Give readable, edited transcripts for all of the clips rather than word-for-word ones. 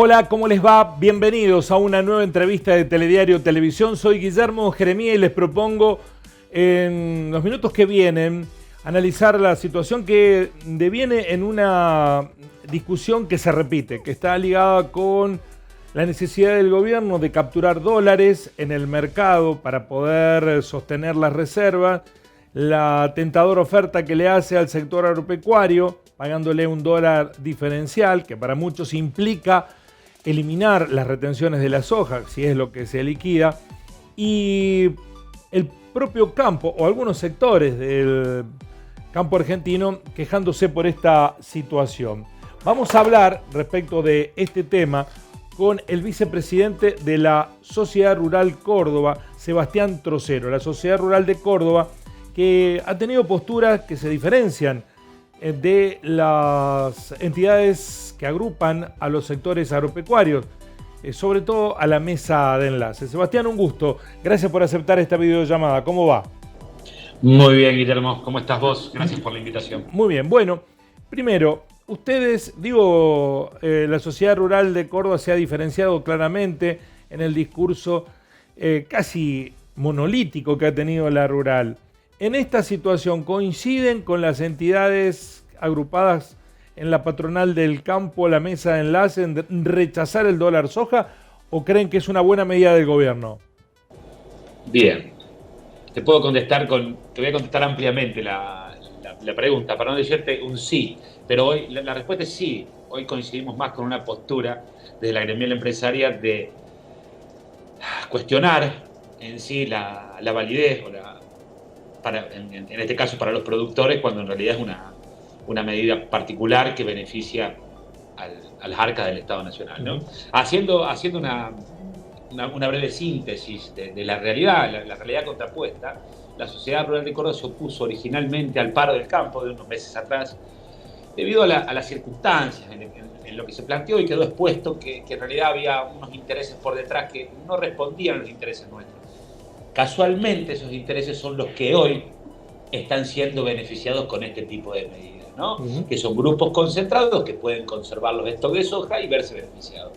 Hola, ¿cómo les va? Bienvenidos a una nueva entrevista de Telediario Televisión. Soy Guillermo Jeremía y les propongo en los minutos que vienen analizar la situación que deviene en una discusión que se repite, que está ligada con la necesidad del gobierno de capturar dólares en el mercado para poder sostener las reservas, la tentadora oferta que le hace al sector agropecuario, pagándole un dólar diferencial, que para muchos implica eliminar las retenciones de la soja, si es lo que se liquida, y el propio campo o algunos sectores del campo argentino quejándose por esta situación. Vamos a hablar respecto de este tema con el vicepresidente de la Sociedad Rural Córdoba, Sebastián Trocero. La Sociedad Rural de Córdoba, que ha tenido posturas que se diferencian de las entidades que agrupan a los sectores agropecuarios, sobre todo a la mesa de enlace. Sebastián, un gusto. Gracias por aceptar esta videollamada. ¿Cómo va? Muy bien, Guillermo. ¿Cómo estás vos? Gracias por la invitación. Muy bien. Bueno, primero, ustedes, la Sociedad Rural de Córdoba se ha diferenciado claramente en el discurso casi monolítico que ha tenido la rural. En esta situación, ¿coinciden con las entidades agrupadas en la patronal del campo, la mesa de enlace, en rechazar el dólar soja, o creen que es una buena medida del gobierno? Bien. Te voy a contestar ampliamente la pregunta, para no decirte un sí, pero hoy la respuesta es sí. Hoy coincidimos más con una postura de la gremial empresaria de cuestionar en sí la validez o en este caso para los productores, cuando en realidad es una medida particular que beneficia a las arcas del Estado Nacional, ¿no? Haciendo una breve síntesis de la realidad, la realidad contrapuesta, la Sociedad Rural de Córdoba se opuso originalmente al paro del campo de unos meses atrás, debido a las circunstancias en lo que se planteó y quedó expuesto que en realidad había unos intereses por detrás que no respondían a los intereses nuestros. Casualmente esos intereses son los que hoy están siendo beneficiados con este tipo de medidas, ¿no? Que son grupos concentrados que pueden conservar los stocks de soja y verse beneficiados.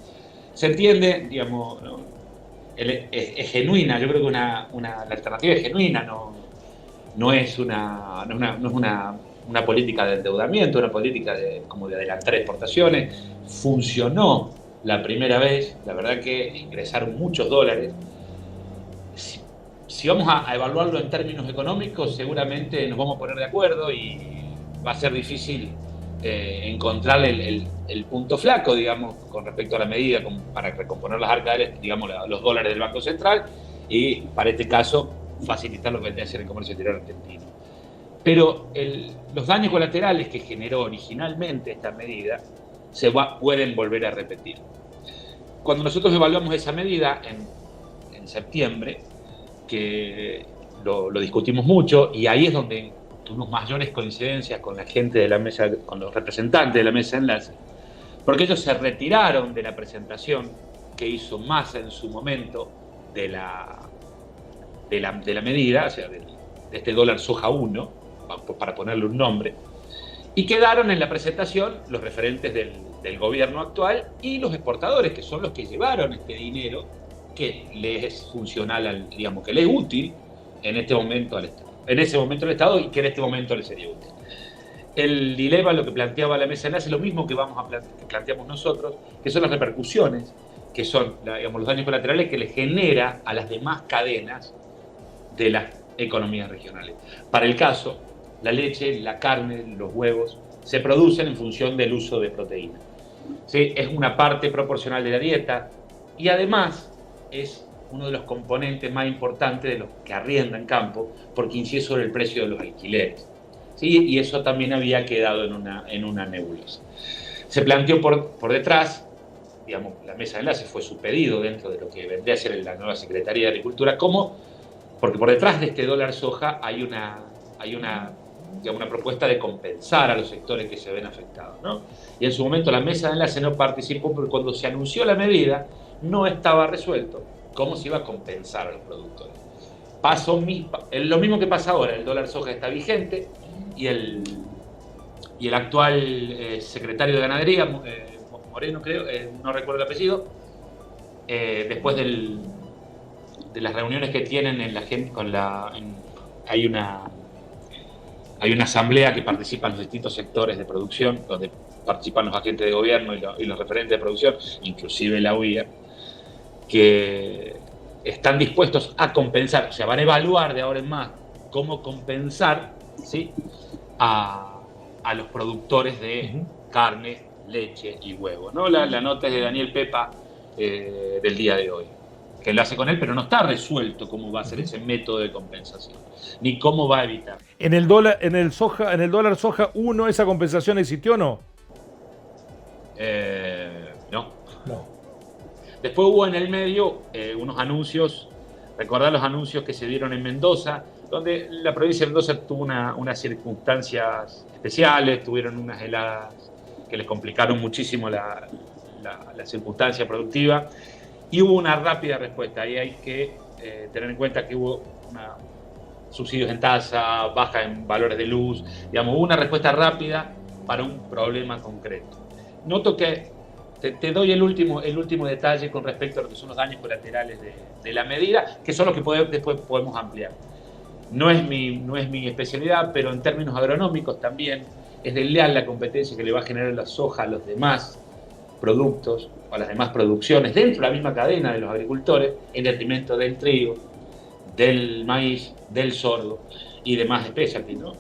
Se entiende, digamos, ¿no? Es genuina, yo creo que la alternativa es genuina, no es una política de endeudamiento, una política como de adelantar exportaciones. Funcionó la primera vez, la verdad que ingresaron muchos dólares. Si vamos a evaluarlo en términos económicos, seguramente nos vamos a poner de acuerdo y va a ser difícil encontrar el punto flaco, digamos, con respecto a la medida para recomponer las arcas, digamos, los dólares del Banco Central y, para este caso, facilitar lo que vendría a ser el comercio exterior argentino. Pero los daños colaterales que generó originalmente esta medida pueden volver a repetir. Cuando nosotros evaluamos esa medida en septiembre, que lo discutimos mucho, y ahí es donde tuvimos mayores coincidencias con la gente de la mesa, con los representantes de la mesa de enlace, porque ellos se retiraron de la presentación que hizo Massa en su momento de la medida, o sea, de este dólar soja 1, para ponerle un nombre, y quedaron en la presentación los referentes del gobierno actual y los exportadores, que son los que llevaron este dinero que les es funcional, digamos, que les es útil en este momento al Estado. En ese momento al Estado y que en este momento le sería útil. El dilema, lo que planteaba la mesa de enlace, es lo mismo que planteamos nosotros, que son las repercusiones, que son, digamos, los daños colaterales que le genera a las demás cadenas de las economías regionales. Para el caso, la leche, la carne, los huevos, se producen en función del uso de proteína. ¿Sí? Es una parte proporcional de la dieta y además es uno de los componentes más importantes de los que arriendan campo, porque incide sobre el precio de los alquileres. ¿Sí? Y eso también había quedado en una nebulosa. Se planteó por detrás, digamos, la mesa de enlace fue su pedido dentro de lo que vendría a ser la nueva Secretaría de Agricultura, porque por detrás de este dólar soja hay una propuesta de compensar a los sectores que se ven afectados, ¿no? Y en su momento la mesa de enlace no participó porque cuando se anunció la medida no estaba resuelto cómo se iba a compensar a los productores. Lo mismo que pasa ahora, el dólar soja está vigente y el actual secretario de Ganadería, Moreno creo, no recuerdo el apellido, después de las reuniones que tienen en la gente hay una asamblea que participan los distintos sectores de producción, donde participan los agentes de gobierno y los referentes de producción, inclusive la UIA, que están dispuestos a compensar, o sea, van a evaluar de ahora en más cómo compensar, ¿sí?, a los productores de carne, leche y huevo, ¿no? La nota es de Daniel Pepa del día de hoy, que lo hace con él, pero no está resuelto cómo va a ser ese método de compensación, ni cómo va a evitar. ¿En el dólar soja 1 esa compensación existió o no? No. Después hubo en el medio unos anuncios, recordar los anuncios que se dieron en Mendoza, donde la provincia de Mendoza tuvo unas circunstancias especiales, tuvieron unas heladas que les complicaron muchísimo la circunstancia productiva, y hubo una rápida respuesta. Ahí hay que tener en cuenta que hubo subsidios en tasa, baja en valores de luz, digamos, hubo una respuesta rápida para un problema concreto. Noto que te doy el último detalle con respecto a lo que son los daños colaterales de la medida, que son los que después podemos ampliar. No es mi especialidad, pero en términos agronómicos también es desleal la competencia que le va a generar la soja a los demás productos o a las demás producciones dentro de la misma cadena de los agricultores, en detrimento del trigo, del maíz, del sorgo y demás especies, ¿no?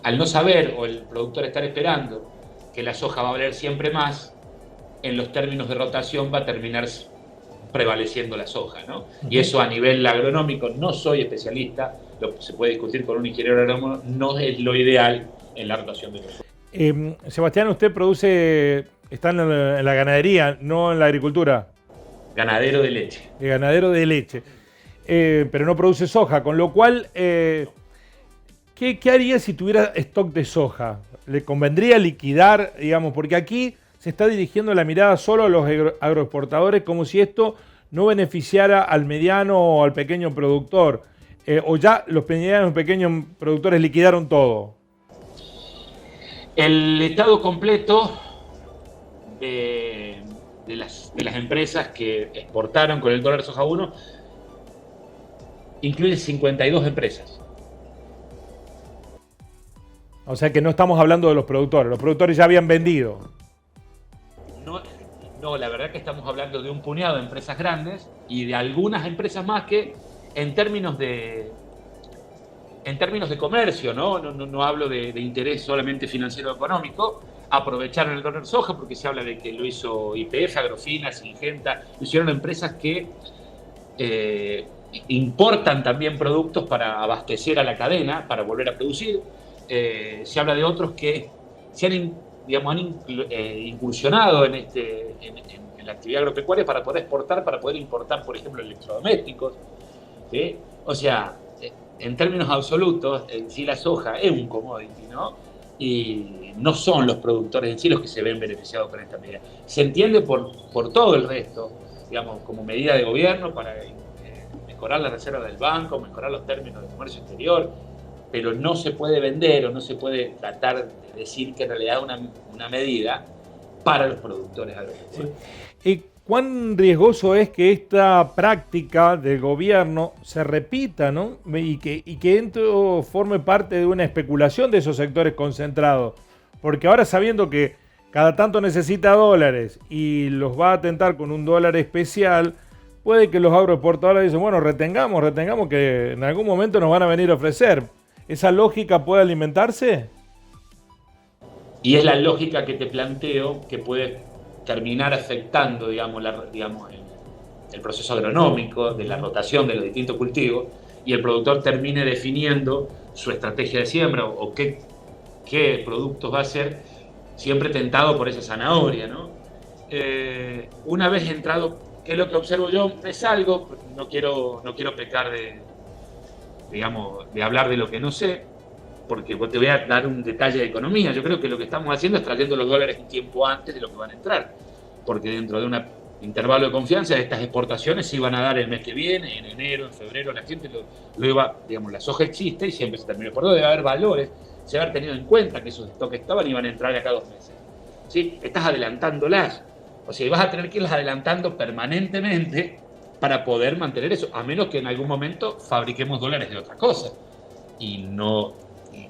Al no saber, o el productor estar esperando que la soja va a valer siempre más, en los términos de rotación va a terminar prevaleciendo la soja, ¿no? Y eso a nivel agronómico, no soy especialista, se puede discutir con un ingeniero agrónomo, no es lo ideal en la rotación de la soja. Sebastián, usted está en la ganadería, no en la agricultura. Ganadero de leche. Ganadero de leche, pero no produce soja, con lo cual, ¿qué haría si tuviera stock de soja? ¿Le convendría liquidar, digamos? Porque aquí se está dirigiendo la mirada solo a los agroexportadores, como si esto no beneficiara al mediano o al pequeño productor. O ya los medianos y pequeños productores liquidaron todo. El estado completo de las empresas que exportaron con el dólar soja 1 incluye 52 empresas. O sea que no estamos hablando de los productores ya habían vendido. No, la verdad que estamos hablando de un puñado de empresas grandes y de algunas empresas más que en términos de comercio, no hablo de interés solamente financiero o económico, aprovecharon el dólar soja, porque se habla de que lo hizo YPF, Agrofina, Singenta, lo hicieron empresas que importan también productos para abastecer a la cadena, para volver a producir. Se habla de otros que se han incursionado en la actividad agropecuaria para poder exportar, para poder importar, por ejemplo, electrodomésticos, ¿sí? O sea, en términos absolutos, en sí la soja es un commodity, ¿no? Y no son los productores en sí los que se ven beneficiados con esta medida. Se entiende por todo el resto, digamos, como medida de gobierno para mejorar la reserva del banco, mejorar los términos de comercio exterior, pero no se puede vender o no se puede tratar de decir que en realidad es una medida para los productores agropecuarios. Sí. ¿Cuán riesgoso es que esta práctica del gobierno se repita, ¿no? y que esto forme parte de una especulación de esos sectores concentrados? Porque ahora, sabiendo que cada tanto necesita dólares y los va a atentar con un dólar especial, puede que los agroexportadores dicen, bueno, retengamos que en algún momento nos van a venir a ofrecer. ¿Esa lógica puede alimentarse? Y es la lógica que te planteo que puede terminar afectando, digamos, el proceso agronómico de la rotación de los distintos cultivos, y el productor termine definiendo su estrategia de siembra o qué productos va a hacer, siempre tentado por esa zanahoria, ¿no? Una vez entrado, que es lo que observo yo, es algo, no quiero pecar de hablar de lo que no sé, porque te voy a dar un detalle de economía. Yo creo que lo que estamos haciendo es trayendo los dólares un tiempo antes de lo que van a entrar, porque dentro de un intervalo de confianza estas exportaciones se iban a dar el mes que viene, en enero, en febrero, la gente lo iba, digamos, la soja existe y siempre se terminó por todo, debe haber valores, se debe haber tenido en cuenta que esos stocks estaban y iban a entrar acá 2 meses. ¿sí? Estás adelantándolas. O sea, vas a tener que irlas adelantando permanentemente para poder mantener eso, a menos que en algún momento fabriquemos dólares de otra cosa. Y no,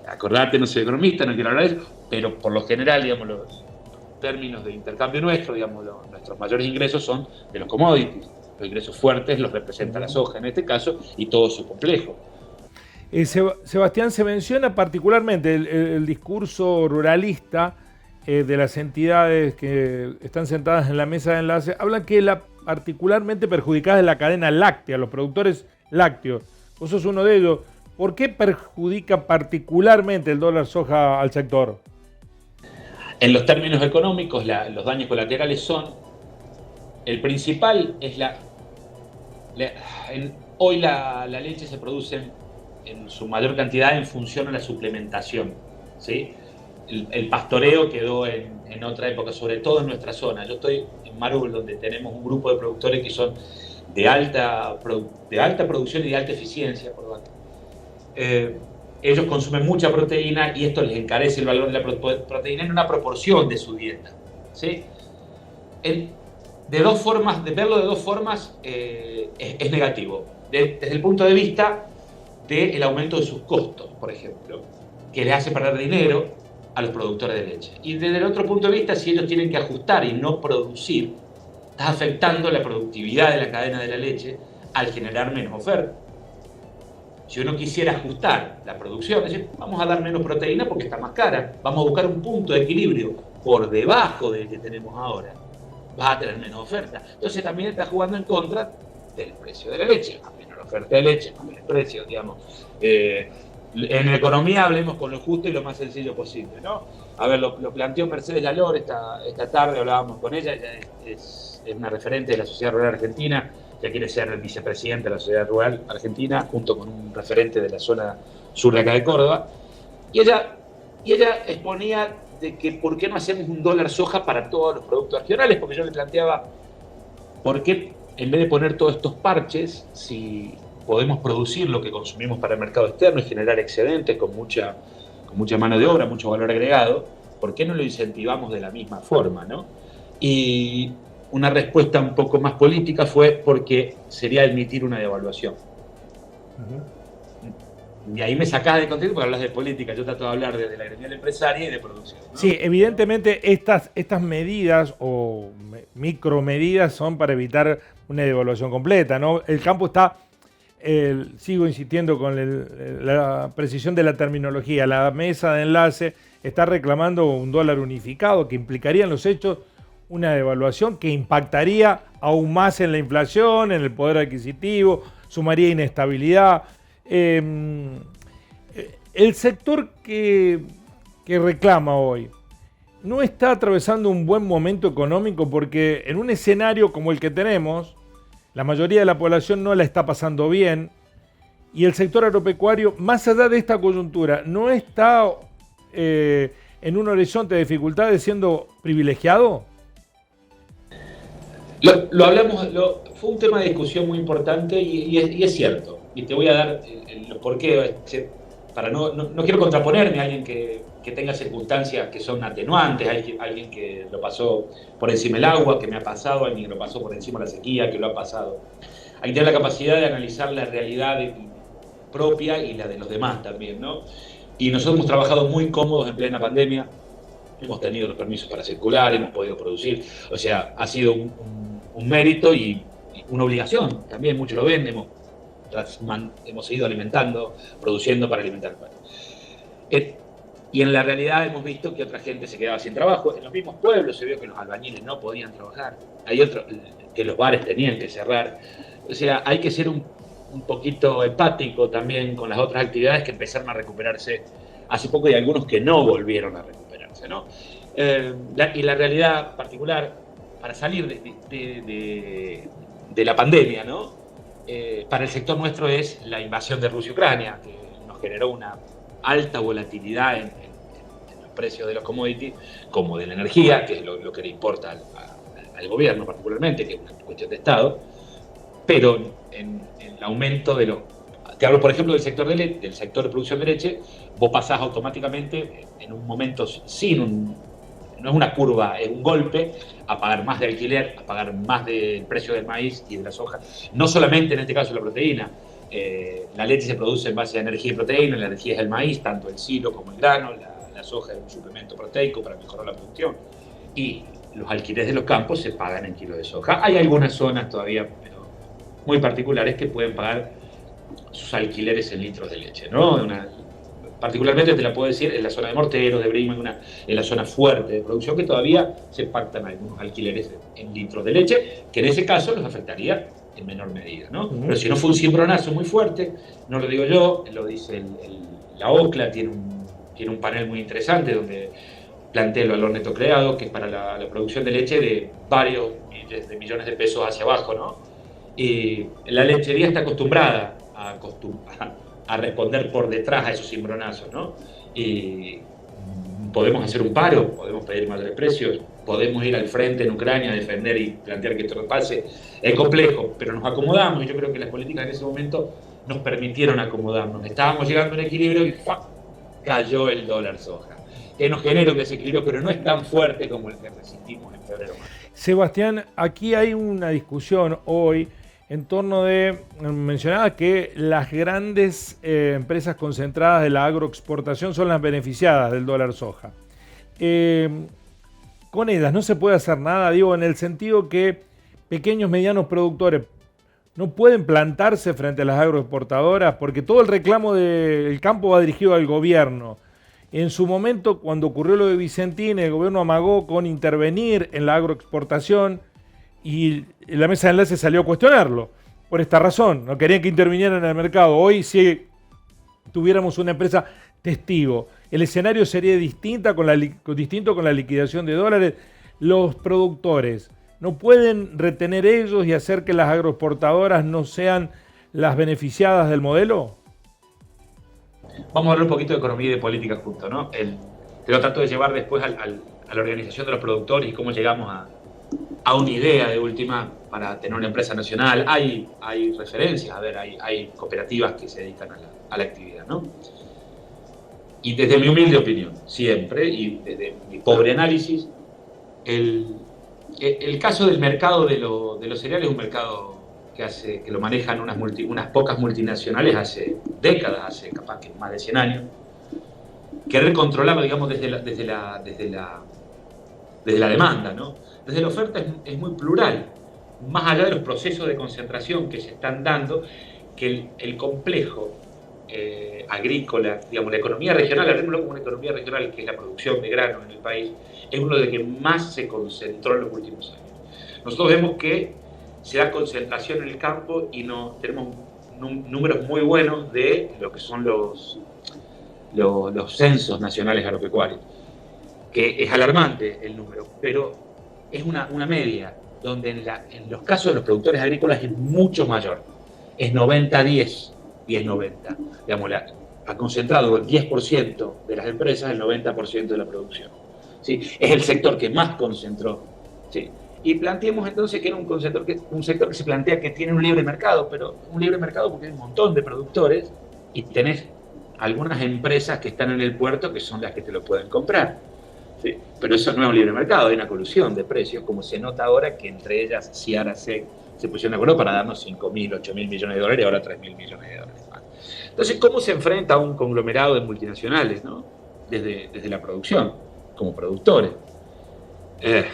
acordate, no soy economista, no quiero hablar de eso, pero por lo general, digamos, los términos de intercambio nuestro, digamos, nuestros mayores ingresos son de los commodities. Los ingresos fuertes los representa la soja en este caso y todo su complejo. Sebastián, se menciona particularmente el discurso ruralista de las entidades que están sentadas en la mesa de enlace. Hablan que la particularmente perjudicada es la cadena láctea, los productores lácteos. Vos sos uno de ellos. ¿Por qué perjudica particularmente el dólar soja al sector? En los términos económicos, los daños colaterales son, el principal es hoy la leche se produce en su mayor cantidad en función a la suplementación, ¿sí? El pastoreo quedó en otra época, sobre todo en nuestra zona. Yo estoy en Marul, donde tenemos un grupo de productores que son de alta producción y de alta eficiencia, perdón. Ellos consumen mucha proteína y esto les encarece el valor de la proteína en una proporción de su dieta, ¿sí? De verlo de dos formas es negativo. Desde el punto de vista del aumento de sus costos, por ejemplo, que les hace perder dinero a los productores de leche. Y desde el otro punto de vista, si ellos tienen que ajustar y no producir, estás afectando la productividad de la cadena de la leche al generar menos oferta. Si uno quisiera ajustar la producción, es decir, vamos a dar menos proteína porque está más cara, vamos a buscar un punto de equilibrio por debajo del que tenemos ahora, vas a tener menos oferta. Entonces también estás jugando en contra del precio de la leche, más menos oferta de leche, más menos precio, digamos. En economía hablemos con lo justo y lo más sencillo posible, ¿no? A ver, lo planteó Mercedes Lalor esta tarde, hablábamos con ella es una referente de la Sociedad Rural Argentina, que quiere ser el vicepresidente de la Sociedad Rural Argentina, junto con un referente de la zona sur de acá de Córdoba, y ella exponía de que por qué no hacemos un dólar soja para todos los productos regionales, porque yo le planteaba por qué en vez de poner todos estos parches, si podemos producir lo que consumimos para el mercado externo y generar excedentes con mucha mano de obra, mucho valor agregado, ¿por qué no lo incentivamos de la misma forma, no? Y una respuesta un poco más política fue porque sería admitir una devaluación. Y ahí me sacás de contexto porque hablas de política. Yo trato de hablar desde la gremial empresaria y de producción, ¿no? Sí, evidentemente estas medidas o micromedidas son para evitar una devaluación completa, ¿no? El campo está, sigo insistiendo con la precisión de la terminología, la mesa de enlace está reclamando un dólar unificado que implicaría en los hechos una devaluación que impactaría aún más en la inflación, en el poder adquisitivo, sumaría inestabilidad. El sector que reclama hoy no está atravesando un buen momento económico porque en un escenario como el que tenemos, la mayoría de la población no la está pasando bien y el sector agropecuario, más allá de esta coyuntura, no está en un horizonte de dificultades siendo privilegiado. Lo hablamos, fue un tema de discusión muy importante y es cierto. Y te voy a dar el porqué, para no quiero contraponerme a alguien que tenga circunstancias que son atenuantes, alguien que lo pasó por encima del agua, que me ha pasado, alguien que lo pasó por encima de la sequía, que lo ha pasado. Hay que tener la capacidad de analizar la realidad propia y la de los demás también, ¿no? Y nosotros hemos trabajado muy cómodos en plena pandemia, hemos tenido los permisos para circular, hemos podido producir, o sea, ha sido un mérito y una obligación, también muchos lo ven, hemos seguido alimentando, produciendo para alimentar al país. Y en la realidad hemos visto que otra gente se quedaba sin trabajo, en los mismos pueblos se vio que los albañiles no podían trabajar, hay otros que los bares tenían que cerrar, o sea, hay que ser un poquito empático también con las otras actividades que empezaron a recuperarse hace poco y algunos que no volvieron a recuperarse, ¿no? Y la realidad particular, para salir de la pandemia, ¿no? Para el sector nuestro es la invasión de Rusia y Ucrania, que nos generó una alta volatilidad en los precios de los commodities, como de la energía, que es lo que le importa al gobierno particularmente, que es una cuestión de Estado, pero en el aumento de los... Te hablo, por ejemplo, del sector del sector de producción de leche, vos pasás automáticamente, en un momento sin no es una curva, es un golpe a pagar más de alquiler, a pagar más del precio del maíz y de la soja. No solamente en este caso la proteína. La leche se produce en base a energía y proteína, la energía es el maíz, tanto el silo como el grano, la soja es un suplemento proteico para mejorar la producción. Y los alquileres de los campos se pagan en kilos de soja. Hay algunas zonas todavía, pero muy particulares, que pueden pagar sus alquileres en litros de leche, ¿no? Particularmente te la puedo decir en la zona de Morteros, de Brinkmann, en la zona fuerte de producción, que todavía se pactan algunos alquileres en litros de leche, que en ese caso los afectaría en menor medida, ¿no? Pero si no fue un cimbronazo muy fuerte, no lo digo yo, lo dice la OCLA, tiene un panel muy interesante donde plantea el valor neto creado, que es para la producción de leche de varios miles de millones de pesos hacia abajo, ¿no? Y la lechería está acostumbrada a responder por detrás a esos cimbronazos, ¿no? Y podemos hacer un paro, podemos pedir mayores precios, podemos ir al frente en Ucrania a defender y plantear que esto no pase. Es complejo, pero nos acomodamos, y yo creo que las políticas en ese momento nos permitieron acomodarnos. Estábamos llegando a un equilibrio y ¡fua!, cayó el dólar soja, que nos genera un desequilibrio, pero no es tan fuerte como el que resistimos en febrero. Sebastián, aquí hay una discusión hoy en torno de, mencionaba que las grandes empresas concentradas de la agroexportación son las beneficiadas del dólar soja. Con ellas no se puede hacer nada, digo, en el sentido que pequeños, medianos productores no pueden plantarse frente a las agroexportadoras porque todo el reclamo del campo va dirigido al gobierno. En su momento, cuando ocurrió lo de Vicentín, el gobierno amagó con intervenir en la agroexportación y la mesa de enlace salió a cuestionarlo. Por esta razón, no querían que intervinieran en el mercado. Hoy, si tuviéramos una empresa testigo, el escenario sería distinto con la liquidación de dólares. Los productores no pueden retener ellos y hacer que las agroexportadoras no sean las beneficiadas del modelo. Vamos a hablar un poquito de economía y de política juntos, ¿no? Te lo trato de llevar después a la organización de los productores y cómo llegamos a una idea de última para tener una empresa nacional. Hay referencias, a ver, hay cooperativas que se dedican a la actividad, ¿no? Y desde mi humilde opinión, siempre, y desde mi pobre análisis, el caso del mercado de los cereales es un mercado que lo manejan unas pocas multinacionales hace décadas, hace capaz que más de 100 años, que recontrolaba, digamos, desde la demanda, ¿no? Desde la oferta es muy plural, más allá de los procesos de concentración que se están dando, que el complejo agrícola, digamos, la economía regional, hablemoslo como una economía regional, que es la producción de grano en el país, es uno de los que más se concentró en los últimos años. Nosotros vemos que se da concentración en el campo y tenemos números muy buenos de lo que son los censos nacionales agropecuarios, que es alarmante el número, pero es una media, donde en los casos de los productores agrícolas es mucho mayor, es 90-10, 10-90, digamos, ha concentrado el 10% de las empresas el 90% de la producción, ¿sí? Es el sector que más concentró, ¿sí? Y planteemos entonces que era un sector que se plantea que tiene un libre mercado, pero un libre mercado porque hay un montón de productores y tenés algunas empresas que están en el puerto que son las que te lo pueden comprar. Sí, pero eso no es un libre mercado, hay una colusión de precios, como se nota ahora que entre ellas Ciara se pusieron de acuerdo para darnos 5.000, 8.000 millones de dólares y ahora 3.000 millones de dólares más. Entonces, ¿cómo se enfrenta a un conglomerado de multinacionales, ¿no? Desde la producción, como productores? Es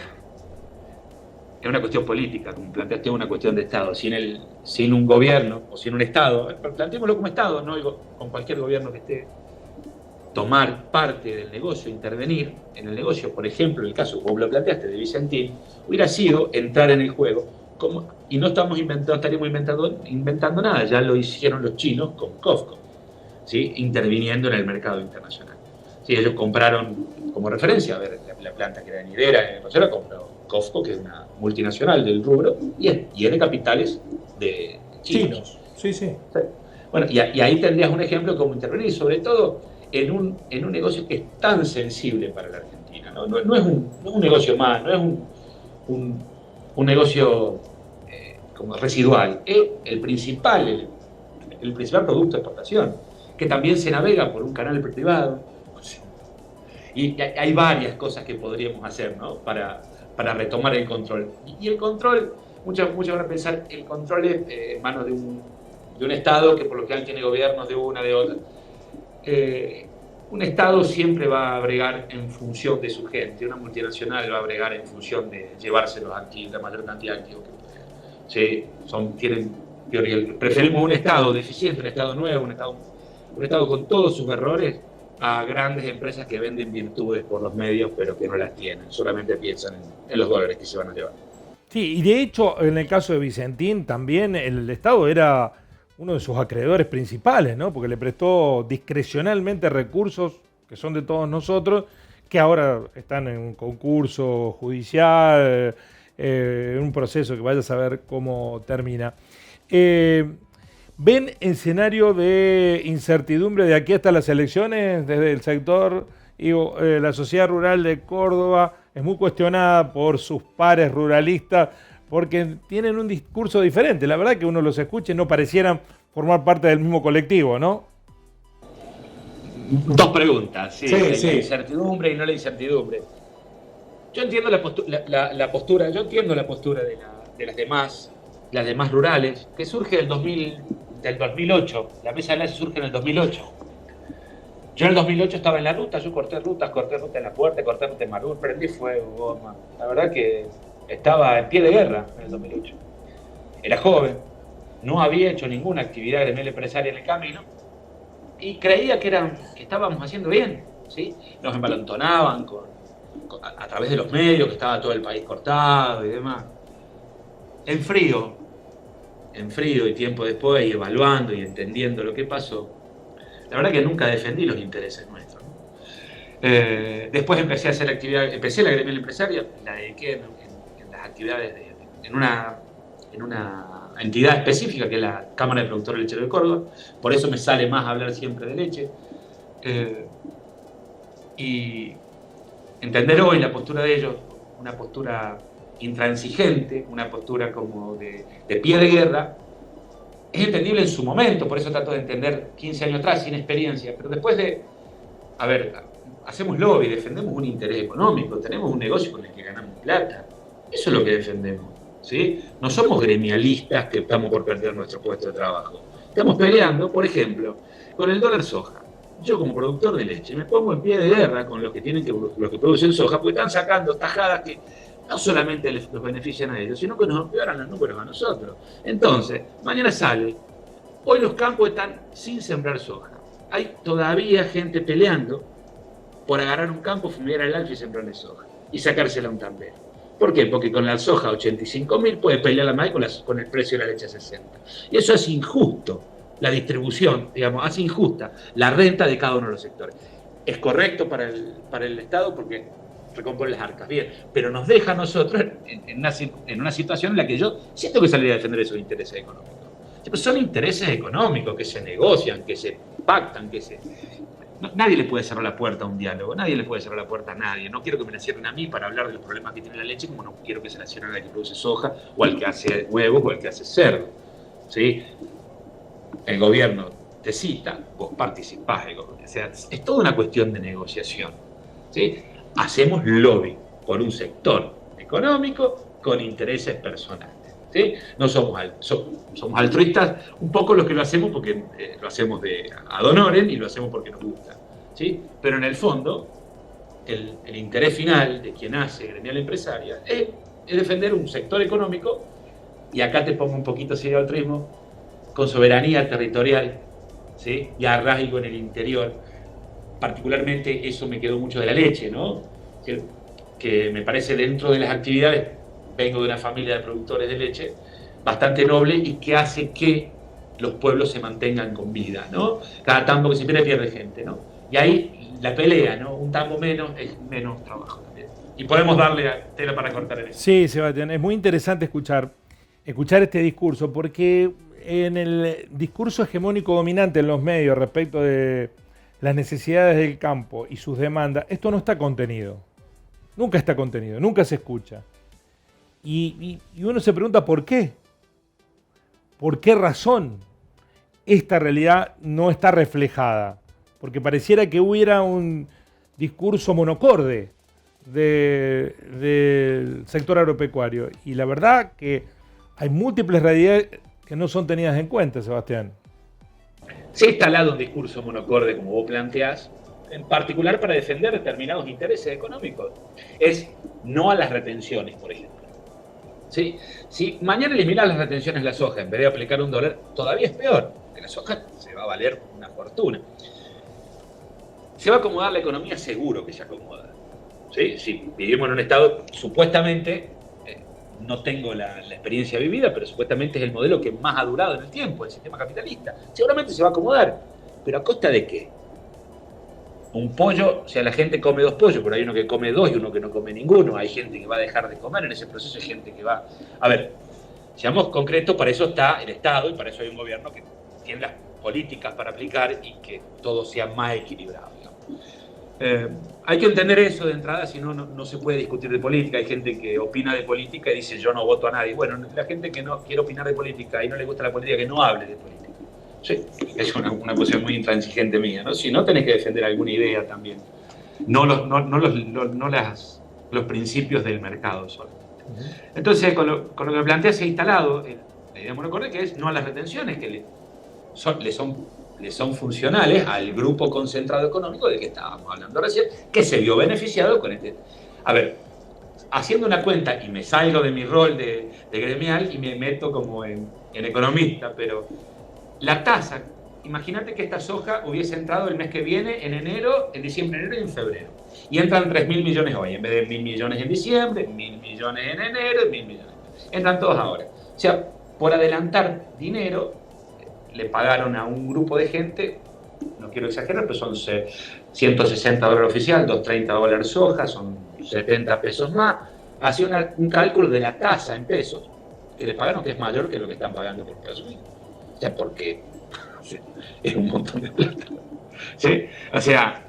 una cuestión política, como planteaste, es una cuestión de Estado. Sin un gobierno o sin un Estado, planteémoslo como Estado, no con cualquier gobierno que esté, tomar parte del negocio, intervenir en el negocio, por ejemplo, el caso, como lo planteaste, de Vicentín, hubiera sido entrar en el juego, y no estaríamos inventando nada, ya lo hicieron los chinos con COFCO, ¿sí? Interviniendo en el mercado internacional. Sí, ellos compraron, como referencia, a ver, la planta que era de Nidera, en Rosario, compró COFCO, que es una multinacional del rubro, y es de capitales de chinos. Sí. Bueno, y ahí tendrías un ejemplo de cómo intervenir, sobre todo en un negocio que es tan sensible para la Argentina, ¿no? No es un negocio más, no es un negocio como residual, es el principal producto de exportación, que también se navega por un canal privado, Y hay varias cosas que podríamos hacer, ¿no? Para retomar el control. Y el control, muchos van a pensar, el control es en manos de un Estado que por lo general tiene gobiernos de una, de otra. Un Estado siempre va a bregar en función de su gente, una multinacional va a bregar en función de llevarse los activos, la mayor cantidad de activos que pueda. Sí, preferimos un Estado deficiente, un Estado nuevo, un Estado con todos sus errores, a grandes empresas que venden virtudes por los medios, pero que no las tienen, solamente piensan en los dólares que se van a llevar. Sí, y de hecho, en el caso de Vicentín, también el Estado era uno de sus acreedores principales, ¿no? Porque le prestó discrecionalmente recursos que son de todos nosotros, que ahora están en un concurso judicial, en un proceso que vaya a saber cómo termina. ¿Ven escenario de incertidumbre de aquí hasta las elecciones desde el sector? La sociedad rural de Córdoba es muy cuestionada por sus pares ruralistas porque tienen un discurso diferente. La verdad que uno los escucha y no parecieran formar parte del mismo colectivo, ¿no? Dos preguntas, sí. Sí. La incertidumbre y no la incertidumbre. Yo entiendo la postura de las demás rurales, que surge del 2008. La mesa de enlace surge en el 2008. Yo en el 2008 estaba en la ruta, yo corté ruta en La Puerta, corté ruta en Marul, prendí fuego, goma. La verdad que estaba en pie de guerra en el 2008. Era joven, no había hecho ninguna actividad gremial empresaria en el camino y creía que estábamos haciendo bien, ¿sí? Nos embalantonaban a través de los medios, que estaba todo el país cortado y demás. En frío y tiempo después, y evaluando y entendiendo lo que pasó, la verdad que nunca defendí los intereses nuestros, ¿no? Después empecé la gremial empresaria, la dediqué en las actividades en una entidad específica que es la Cámara de Productores Lecheros de Córdoba, por eso me sale más hablar siempre de leche. Y entender hoy la postura de ellos, una postura intransigente, una postura como de pie de guerra, es entendible en su momento, por eso trato de entender 15 años atrás, sin experiencia, pero después hacemos lobby, defendemos un interés económico, tenemos un negocio con el que ganamos plata, eso es lo que defendemos, ¿sí? No somos gremialistas que estamos por perder nuestro puesto de trabajo, estamos peleando, por ejemplo, con el dólar soja. Yo como productor de leche me pongo en pie de guerra con los que producen soja, porque están sacando tajadas que no solamente los benefician a ellos, sino que nos empeoran los números a nosotros. Entonces, mañana sale, hoy los campos están sin sembrar soja. Hay todavía gente peleando por agarrar un campo, fumigar el alfa y sembrarle soja, y sacársela a un tambero. ¿Por qué? Porque con la soja 85.000 puede pelear la maíz con el precio de la leche a 60. Y eso es injusto. La distribución, digamos, hace injusta la renta de cada uno de los sectores. Es correcto para el Estado porque recompone las arcas, bien, pero nos deja a nosotros en una situación en la que yo siento que saldría a defender esos intereses económicos. Pero son intereses económicos que se negocian, que se pactan, nadie le puede cerrar la puerta a un diálogo, nadie le puede cerrar la puerta a nadie. No quiero que me la cierren a mí para hablar de los problemas que tiene la leche, como no quiero que se la cierren al que produce soja, o al que hace huevos, o al que hace cerdo, ¿sí? El gobierno te cita, vos participás, o sea, es toda una cuestión de negociación, ¿sí? Hacemos lobby por un sector económico con intereses personales, ¿sí? No somos altruistas, un poco los que lo hacemos porque lo hacemos ad honorem y lo hacemos porque nos gusta, ¿sí? Pero en el fondo, el interés final de quien hace gremial empresaria es defender un sector económico, y acá te pongo un poquito así de altruismo, con soberanía territorial, ¿sí? Y arraigo en el interior. Particularmente eso me quedó mucho de la leche, ¿no? Que me parece dentro de las actividades, vengo de una familia de productores de leche bastante noble y que hace que los pueblos se mantengan con vida, ¿no? Cada tambo que se pierde gente, ¿no? Y ahí la pelea, ¿no? Un tambo menos es menos trabajo también. Y podemos darle tela para cortar en eso. Sí, Sebastián, es muy interesante escuchar este discurso, porque en el discurso hegemónico dominante en los medios respecto de las necesidades del campo y sus demandas, esto no está contenido. Nunca está contenido, nunca se escucha. Y uno se pregunta ¿por qué? ¿Por qué razón esta realidad no está reflejada? Porque pareciera que hubiera discurso monocorde del sector agropecuario. Y la verdad que hay múltiples realidades que no son tenidas en cuenta, Sebastián. Se ha instalado un discurso monocorde, como vos planteás, en particular para defender determinados intereses económicos. Es no a las retenciones, por ejemplo. ¿Sí? Si mañana eliminas las retenciones de la soja en vez de aplicar un dólar, todavía es peor, porque la soja se va a valer una fortuna. Se va a acomodar la economía, seguro que se acomoda. ¿Sí? Si vivimos en un estado, supuestamente, no tengo la experiencia vivida, pero supuestamente es el modelo que más ha durado en el tiempo, el sistema capitalista. Seguramente se va a acomodar, pero ¿a costa de qué? Un pollo, o sea, la gente come 2 pollos, pero hay uno que come 2 y uno que no come ninguno. Hay gente que va a dejar de comer en ese proceso, hay gente que va... A ver, seamos concretos, para eso está el Estado y para eso hay un gobierno que tiene las políticas para aplicar y que todo sea más equilibrado. Hay que entender eso de entrada, si no, no se puede discutir de política. Hay gente que opina de política y dice yo no voto a nadie. Bueno, la gente que no quiere opinar de política y no le gusta la política, que no hable de política. Sí, es una posición muy intransigente mía, ¿no? Si no, tenés que defender alguna idea también. No los principios del mercado solamente. Entonces, con lo que plantea se ha instalado la idea monocorde, que es no a las retenciones, que le son funcionales al grupo concentrado económico del que estábamos hablando recién, que se vio beneficiado con este. A ver, haciendo una cuenta, y me salgo de mi rol de gremial y me meto como en economista, pero la tasa, imagínate que esta soja hubiese entrado el mes que viene, en diciembre, enero y en febrero. Y entran 3.000 millones hoy, en vez de 1.000 millones en diciembre, 1.000 millones en enero y 1.000 millones. Entran todos ahora. O sea, por adelantar dinero, le pagaron a un grupo de gente, no quiero exagerar, pero son $160 oficial, $230 soja, son 70 pesos más. Hacía un cálculo de la tasa en pesos que le pagaron, que es mayor que lo que están pagando por gasolina. O sea, porque es un montón de plata. ¿Sí? O sea,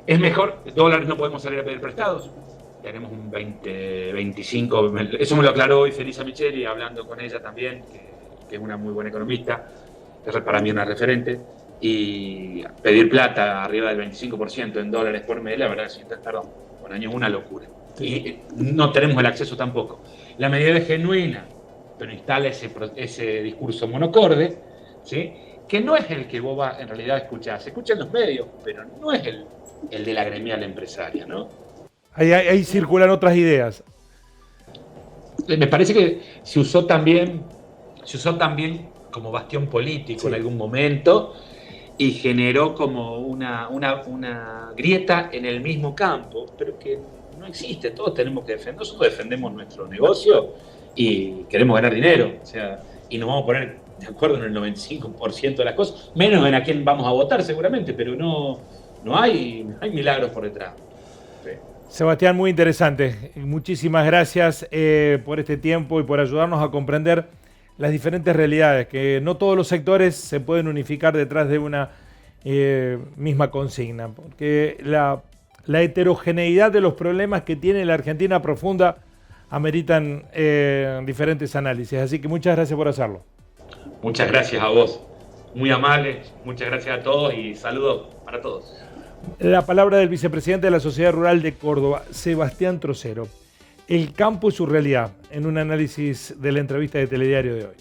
es mejor, dólares no podemos salir a pedir prestados. Tenemos un 20, 25, eso me lo aclaró hoy Felisa Micheli, hablando con ella también, que es una muy buena economista, es para mí una referente, y pedir plata arriba del 25% en dólares por mes, la verdad, perdón, por año es una locura. Y no tenemos el acceso tampoco. La medida es genuina, pero instala ese discurso monocorde, ¿sí? Que no es el que vos en realidad escuchás. Se escucha en los medios, pero no es el de la gremial empresaria, ¿no? Ahí circulan otras ideas. Me parece que se usó también como bastión político, sí, en algún momento, y generó como una grieta en el mismo campo, pero que no existe. Todos tenemos que defender. Nosotros defendemos nuestro negocio y queremos ganar dinero, o sea, y nos vamos a poner de acuerdo en el 95% de las cosas, menos en a quién vamos a votar seguramente, pero no hay milagros por detrás. Sí. Sebastián, muy interesante. Muchísimas gracias por este tiempo y por ayudarnos a comprender las diferentes realidades, que no todos los sectores se pueden unificar detrás de una misma consigna, porque la heterogeneidad de los problemas que tiene la Argentina profunda ameritan diferentes análisis. Así que muchas gracias por hacerlo. Muchas gracias a vos. Muy amable. Muchas gracias a todos y saludos para todos. La palabra del vicepresidente de la Sociedad Rural de Córdoba, Sebastián Trocero. El campo y su realidad, en un análisis de la entrevista de Telediario de hoy.